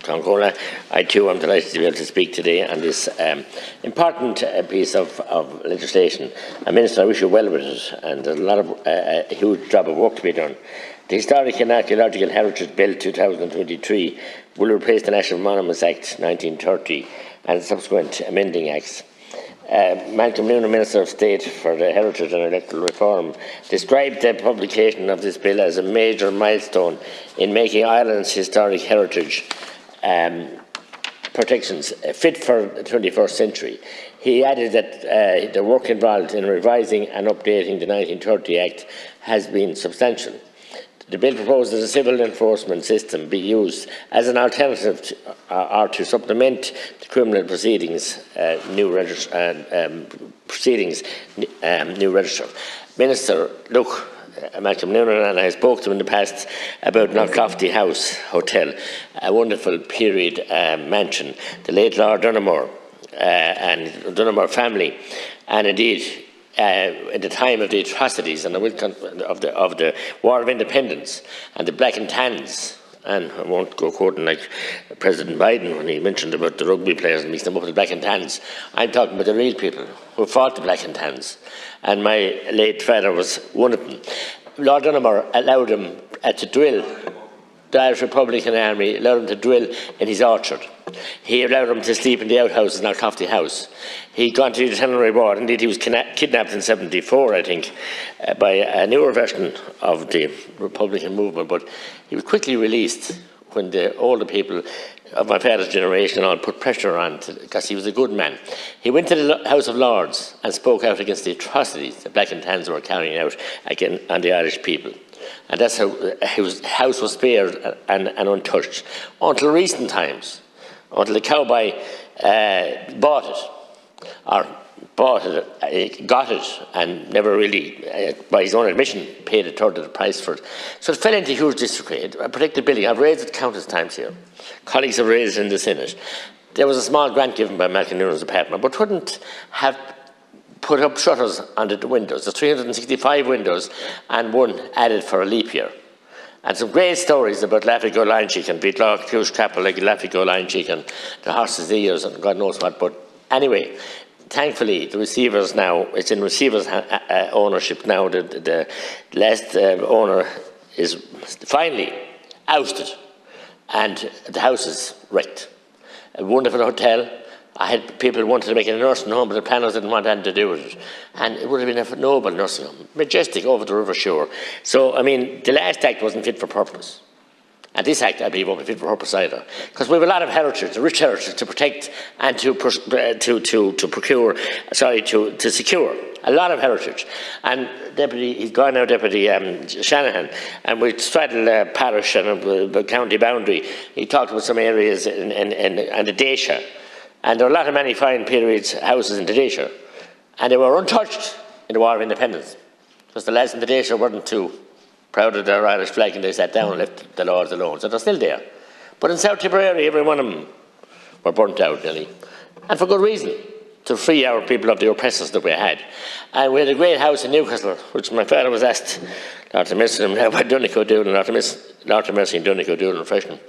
Concola. I too am delighted to be able to speak today on this important piece of legislation. And Minister, I wish you well with it, and there's a huge job of work to be done. The Historic and Archaeological Heritage Bill 2023 will replace the National Monuments Act 1930 and subsequent amending acts. Malcolm Noonan, Minister of State for the Heritage and Electoral Reform, described the publication of this bill as a major milestone in making Ireland's historic heritage protections fit for the 21st century. He added that the work involved in revising and updating the 1930 Act has been substantial. The bill proposes a civil enforcement system be used as an alternative or to supplement the criminal proceedings new register. Minister, look, Malcolm Noonan and I spoke to him in the past about Knockclofty House Hotel, a wonderful period mansion, the late Lord Dunamore and Dunamore family, and indeed at the time of the atrocities and of the War of Independence and the Black and Tans, and I won't go quoting like President Biden when he mentioned about the rugby players and mixed them up with the Black and Tans. I'm talking about the real people who fought the Black and Tans, and my late father was one of them. Lord Dunamore allowed him to drill. The Irish Republican Army allowed him to drill in his orchard. He allowed him to sleep in the outhouses in Knockclofty House. He'd gone to the Tenerife War. Indeed, he was kidnapped in '74, I think, by a newer version of the Republican movement. But he was quickly released when the older people of my father's generation all put pressure on, because he was a good man. He went to the House of Lords and spoke out against the atrocities the Black and Tans were carrying out again on the Irish people. And that's how his house was spared and untouched until recent times, until the cowboy got it, and never really, by his own admission, paid a third of the price for it. So it fell into huge disarray. Predictability. I've raised it countless times here. Colleagues have raised it in the Senate. There was a small grant given by Malcolm Noonan's department, but wouldn't have put up shutters on the windows. There's 365 windows and one added for a leap year. And some great stories about Laffico Line Chicken, Beat Law, Cush Capel, like Laffico Line Chicken, the horse's ears, and God knows what. But anyway, thankfully, the receivers now, it's in receivers' ownership now. The last owner is finally ousted, and the house is wrecked. A wonderful hotel. I had people who wanted to make it a nursing home, but the planners didn't want anything to do with it. And it would have been a noble nursing home, majestic over the river shore. So, I mean, the last act wasn't fit for purpose. And this act, I believe, won't be fit for purpose either. Because we have a lot of heritage, a rich heritage to protect and to secure. A lot of heritage. And he's gone now, Deputy Shanahan, and we straddle parish and the county boundary. He talked about some areas in the Dacia. And there are a lot of many fine periods houses in the Dacia. And they were untouched in the War of Independence. Because the lads in the Dacia weren't too proud of their Irish flag, and they sat down and left the Lords alone. So they're still there. But in South Tipperary, every one of them were burnt out, nearly. And for good reason, to free our people of the oppressors that we had. And we had a great house in Newcastle, which my father was asked, Dr. Mercy and Dunico Doolin, Dr. Mercy and Dunico Doolin Freshman,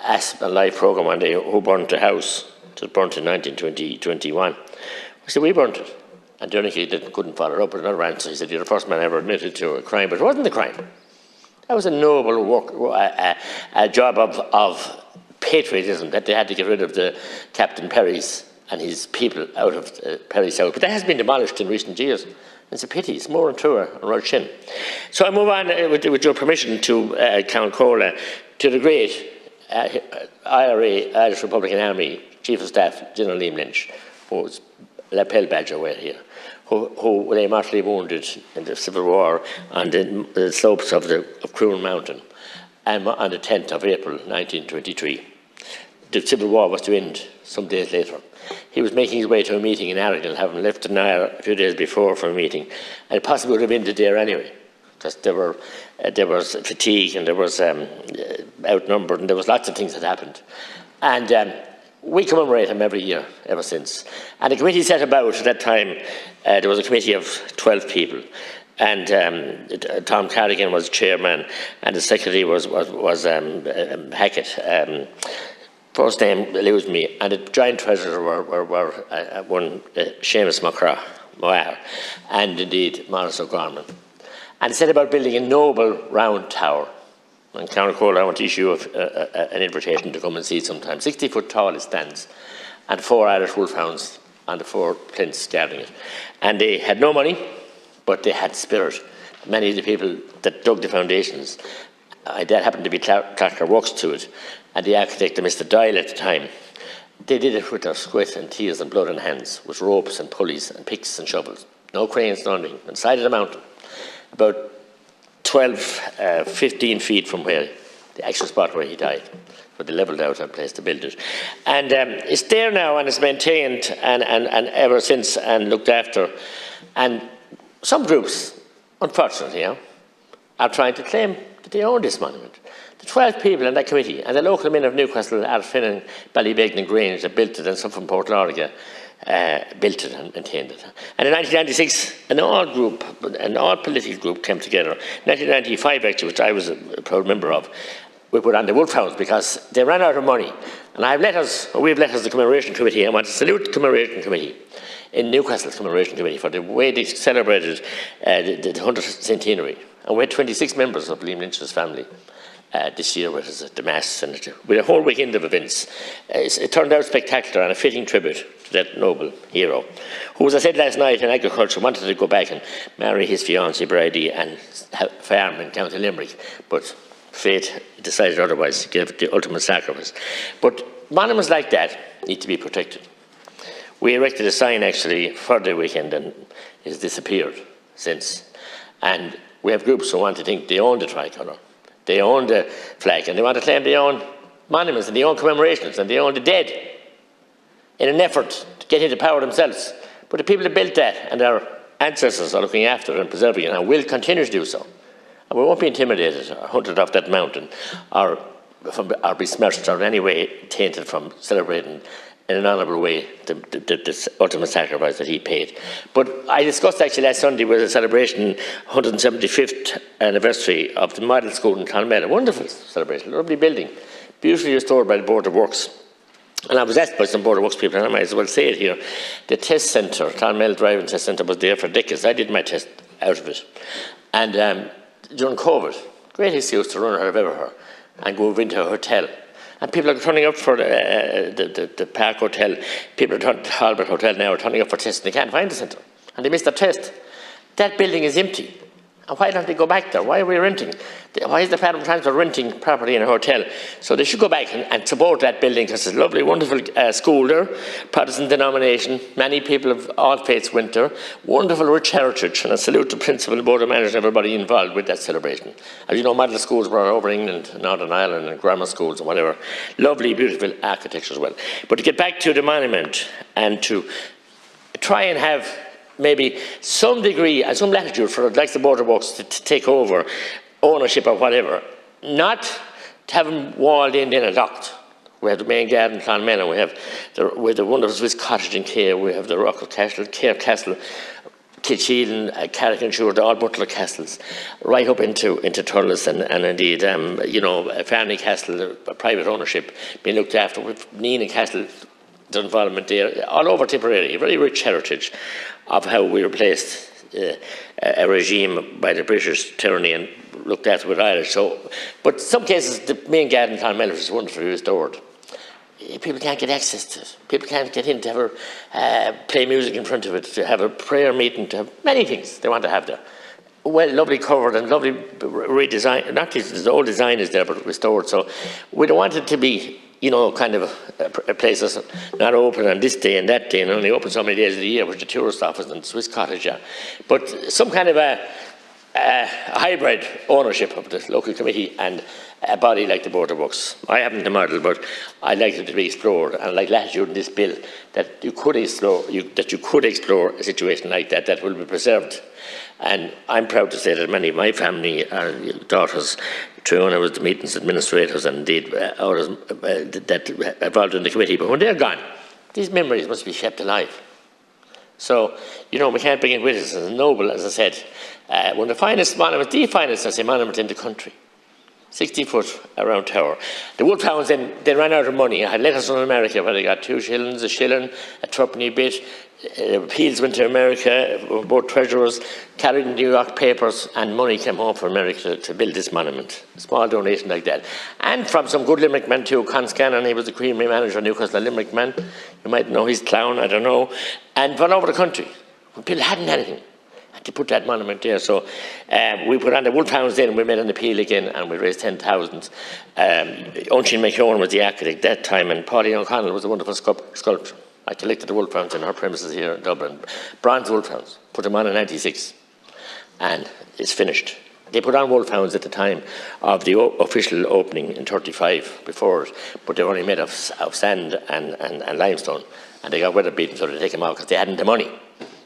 asked a live programme one day, who burnt the house? It was burnt in 1921. I said, we burnt it. And Dunico couldn't follow it up with another answer. He said, you're the first man ever admitted to a crime, but it wasn't a crime. That was a noble work, a job of patriotism, that they had to get rid of the Captain Perry's and his people out of Perry South. But that has been demolished in recent years. It's a pity. It's more and truer on Roisin. So I move on, with your permission, to Count Cola, to the great Irish Republican Army Chief of Staff, General Liam Lynch, who was lapel badger wear here, who lay mortally wounded in the Civil War on the slopes of Croon Mountain, and on the 10th of April 1923. The Civil War was to end some days later. He was making his way to a meeting in Archaeological, having left Nair a few days before for a meeting, and it possibly would have ended there anyway, because there was fatigue, and there was outnumbered, and there was lots of things that happened. And we commemorate him every year, ever since. And the committee set about, at that time, there was a committee of 12 people. And Tom Carrigan was chairman, and the secretary was Hackett. first name eludes me, and the giant treasures were one Seamus McGrath, and indeed Morris O'Gorman. And it said about building a noble round tower. And County Cole, I want to issue an invitation to come and see it sometime. 60 foot tall it stands, and 4 Irish wolfhounds on the 4 plinths guarding it. And they had no money, but they had spirit. Many of the people that dug the foundations, that happened to be Clarker Works to it, and the architect, Mr. Doyle at the time, they did it with their sweat and tears and blood and hands, with ropes and pulleys and picks and shovels. No cranes, nothing. On the side of the mountain, about 12, 15 feet from where the actual spot where he died, where they levelled out a place to build it. And it's there now, and it's maintained and ever since, and looked after. And some groups, unfortunately, are trying to claim that they own this monument. The 12 people in that committee, and the local men of Newcastle, Arfin, Ballybeg and Grange that built it, and some from Port Lorga built it and maintained it. And in 1996, an all political group came together. 1995, actually, which I was a proud member of, we put on the Wolfhounds because they ran out of money. And we have letters, the Commemoration Committee. I want to salute the Commemoration Committee in Newcastle's Commemoration Committee for the way they celebrated the 100th centenary. And we had 26 members of Liam Lynch's family this year with us at the Mass, and with a whole weekend of events. It turned out spectacular and a fitting tribute to that noble hero, who, as I said last night, in agriculture, wanted to go back and marry his fiancée Bridie and farm in County Limerick, but fate decided otherwise. He gave the ultimate sacrifice. But monuments like that need to be protected. We erected a sign, actually, for the weekend, and it's disappeared since. And we have groups who want to think they own the tricolour, they own the flag, and they want to claim they own monuments and they own commemorations and they own the dead in an effort to get into power themselves. But the people that built that and their ancestors are looking after it and preserving it, and will continue to do so. And we won't be intimidated or hunted off that mountain or besmirched or in any way tainted from celebrating in an honourable way the ultimate sacrifice that he paid. But I discussed actually last Sunday with a celebration, 175th anniversary of the model school in Clonmel, a wonderful celebration, a lovely building, beautifully restored by the Board of Works. And I was asked by some Board of Works people, and I might as well say it here, the test centre, Clonmel Driving Test Centre, was there for decades. I did my test out of it. And during COVID, great excuse to run out of Everher and go into a hotel. And people are turning up for the Park Hotel. People are turning to Albert Hotel now, are turning up for tests, and they can't find the centre. And they missed their test. That building is empty. And why don't they go back there? Why are we renting? Why is the Department of Transport renting property in a hotel? So they should go back and support that building, because it's a lovely, wonderful school there, Protestant denomination. Many people of all faiths went there. Wonderful, rich heritage. And I salute the principal, the board of managers, and everybody involved with that celebration. As you know, model schools were over England, Northern Ireland, and grammar schools and whatever. Lovely, beautiful architecture as well. But to get back to the monument and to try and have maybe some degree and some latitude for like the Board of Works to take over ownership or whatever, not to have them walled in and locked. We have the main garden in Clonmel, and we have the wonderful Swiss cottage in Care, we have the Rockall Castle, Care Castle, Kilsheelan, Carrick-on-Suir, all Butler castles, right up into Thurles, and indeed, you know, Farney Castle, private ownership, being looked after, with Neenan Castle, the involvement there, all over Tipperary, a very rich heritage of how we replaced a regime by the British tyranny and looked after with Irish. So, but some cases, the main garden in Clonmel is wonderfully restored. People can't get access to it. People can't get in to have play music in front of it, to have a prayer meeting, to have many things they want to have there. Well, lovely covered and lovely redesign. Not the old design is there, but restored. So we don't want it to be, you know, kind of a place that's not open on this day and that day and only open so many days of the year, which the tourist office and Swiss cottage are. But some kind of a hybrid ownership of the local committee and a body like the Board of Works. I haven't the model, but I'd like it to be explored, and like latitude in this bill, that you could explore a situation like that that will be preserved. And I'm proud to say that many of my family are daughters, Triona was the meetings administrators, and indeed others that involved in the committee. But when they're gone, these memories must be kept alive. So, you know, we can't bring it with us. As noble, as I said, one of the finest monuments, the finest, I say, monument in the country. 60-foot around tower. The wolfhounds then they ran out of money. I had letters from America where they got 2 shillings, a shilling, a threepenny bit. Appeals went to America, both treasurers carried New York papers, and money came home from America to build this monument. A small donation like that. And from some good Limerick men too, Con Scanlon, he was the creamery manager of Newcastle, a Limerick man. You might know his clown, I don't know. And all over the country. People hadn't anything. To put that monument there. So we put on the wolfhounds then, we made an appeal again, and we raised 10,000. Unshin McEwan was the architect that time, and Pauline O'Connell was a wonderful sculptor. I collected the wolfhounds in her premises here in Dublin. Bronze wolfhounds, put them on in 96, and it's finished. They put on wolfhounds at the time of the official opening in 35 before it, but they were only made of sand and limestone, and they got weather beaten, so they take them out because they hadn't the money.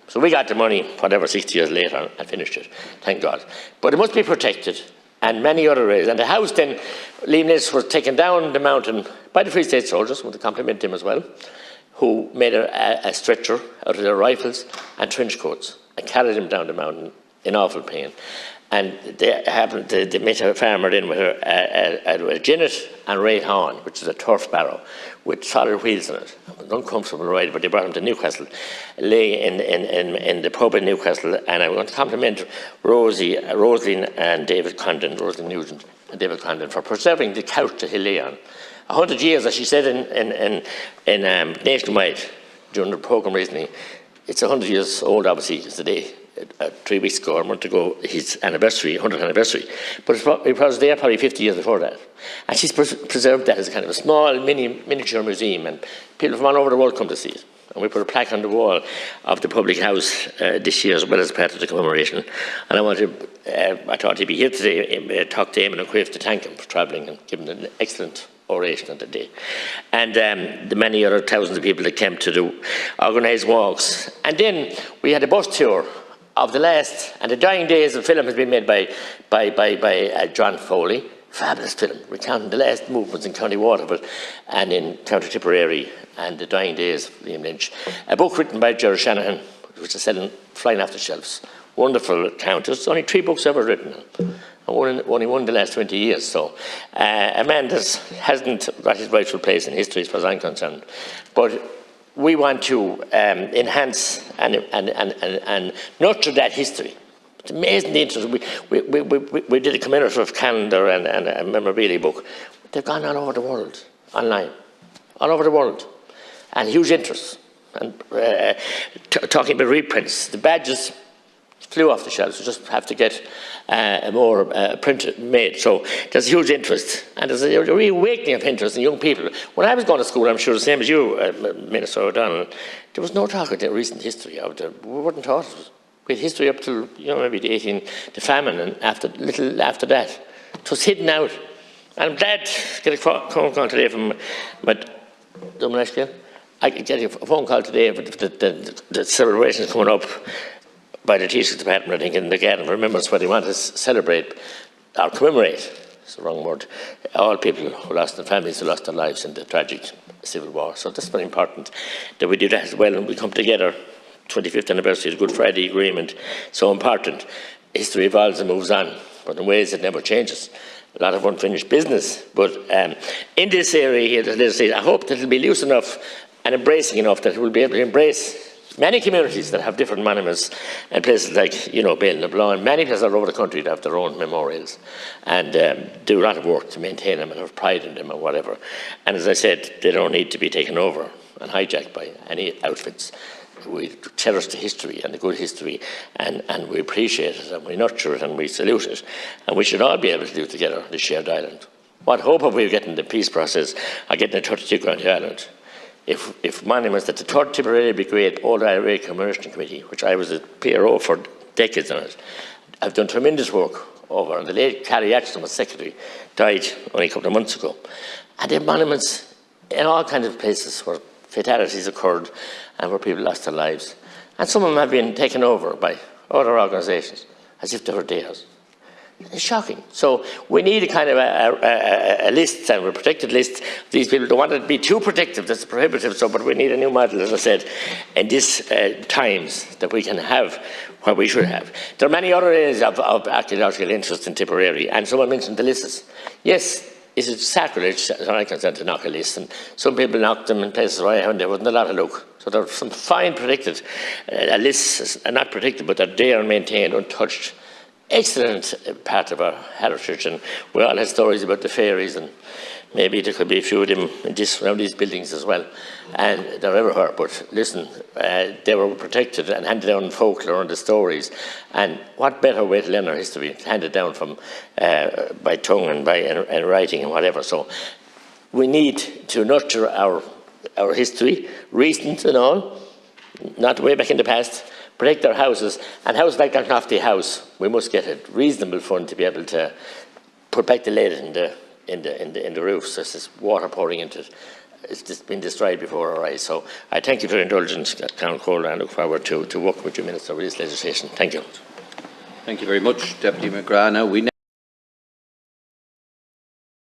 So we got the money, whatever, 60 years later, and finished it, thank God. But it must be protected, and many other ways. And the house then, Liam Nace was taken down the mountain by the Free State soldiers, want to compliment him as well, who made a stretcher out of their rifles and trench coats and carried him down the mountain in awful pain. And they met a farmer then with a Jennet and Ray Horn, which is a turf barrow with solid wheels on it. It was an uncomfortable ride, but they brought him to Newcastle, lay in the pub in Newcastle, and I want to compliment Rosaline and David Condon, Rosaline Nugent and David Condon, for preserving the couch that he lay on. 100 years, as she said in Nationwide during the programme recently, it's 100 years old, obviously, it's the day. 3 weeks ago, or a month ago, his anniversary, 100th anniversary. But it was there probably 50 years before that. And she's preserved that as a kind of a small miniature museum, and people from all over the world come to see it. And we put a plaque on the wall of the public house this year as well as part of the commemoration. And I thought he'd be here today, talk to Eamon O'Quiff to thank him for travelling and give him an excellent oration on the day. And the many other thousands of people that came to the organised walks. And then we had a bus tour of the last, and the dying days of film has been made by John Foley. Fabulous film, recounting the last movements in County Waterford and in County Tipperary, and the dying days of Liam Lynch. A book written by Gerard Shanahan, which is selling, flying off the shelves. Wonderful account. There's only 3 books ever written, and only one in the last 20 years. So a man that hasn't got his rightful place in history as far as I'm concerned. But we want to enhance and nurture that history. It's amazingly interesting. We did a commemorative calendar and a memorabilia book. They've gone all over the world, online, all over the world, and huge interest. And talking about reprints, the badges flew off the shelves. You just have to get a more print made. So there's huge interest, and there's a reawakening of interest in young people. When I was going to school, I'm sure the same as you, Minister O'Donnell, there was no talk of the recent history out there. We weren't taught it. We had history up till maybe the famine, and little after that, it was hidden out. And I'm glad to get a phone call today from I get a phone call today of the celebrations coming up by the Teachers Department, I think, in the Garden of Remembrance, where they want to celebrate or commemorate, it's the wrong word, all people who lost their families, who lost their lives in the tragic civil war. So that's very important that we do that as well, and we come together. 25th anniversary of the Good Friday Agreement, so important. History evolves and moves on, but in ways it never changes. A lot of unfinished business, but in this area here, I hope that it'll be loose enough and embracing enough that it will be able to embrace many communities that have different monuments, and places like, Bale and Blanc, and many places all over the country that have their own memorials, and do a lot of work to maintain them and have pride in them or whatever. And as I said, they don't need to be taken over and hijacked by any outfits. We cherish the history and the good history, and we appreciate it, and we nurture it, and we salute it, and we should all be able to do together the shared island. What hope have we getting the peace process or getting a 32 County Island? If monuments that the 3rd Tipperary Brigade Old Irish Commemoration Committee, which I was a PRO for decades on it, have done tremendous work over, and the late Archaeological was secretary, died only a couple of months ago, and they have monuments in all kinds of places where fatalities occurred and where people lost their lives. And some of them have been taken over by other organisations as if they were theirs. It's shocking. So we need a kind of a list, and a protected list. These people don't want it to be too protective, that's prohibitive, so, but we need a new model, as I said, in these times that we can have what we should have. There are many other areas of archaeological interest in Tipperary, and someone mentioned the lists. Yes, it's a sacrilege, as I'm concerned, to knock a list, and some people knocked them in places where there wasn't a lot of luck. So there are some fine protected lists, not protected, but that they are maintained untouched. Excellent part of our heritage, and we all have stories about the fairies, and maybe there could be a few of them around these buildings as well, and they're everywhere. But listen, they were protected and handed down in folklore and the stories, and what better way to learn our history, handed down from by tongue and by writing and whatever. So we need to nurture our history, recent and all, not way back in the past. Protect our houses, and houses like that Knofty house, we must get a reasonable fund to be able to put back the lid in the roof, so there's water pouring into it. It's just been destroyed before our eyes. So I thank you for your indulgence, Councillor Cole, and I look forward to working with you, Minister, with this legislation. Thank you. Thank you very much, Deputy McGrath. Now we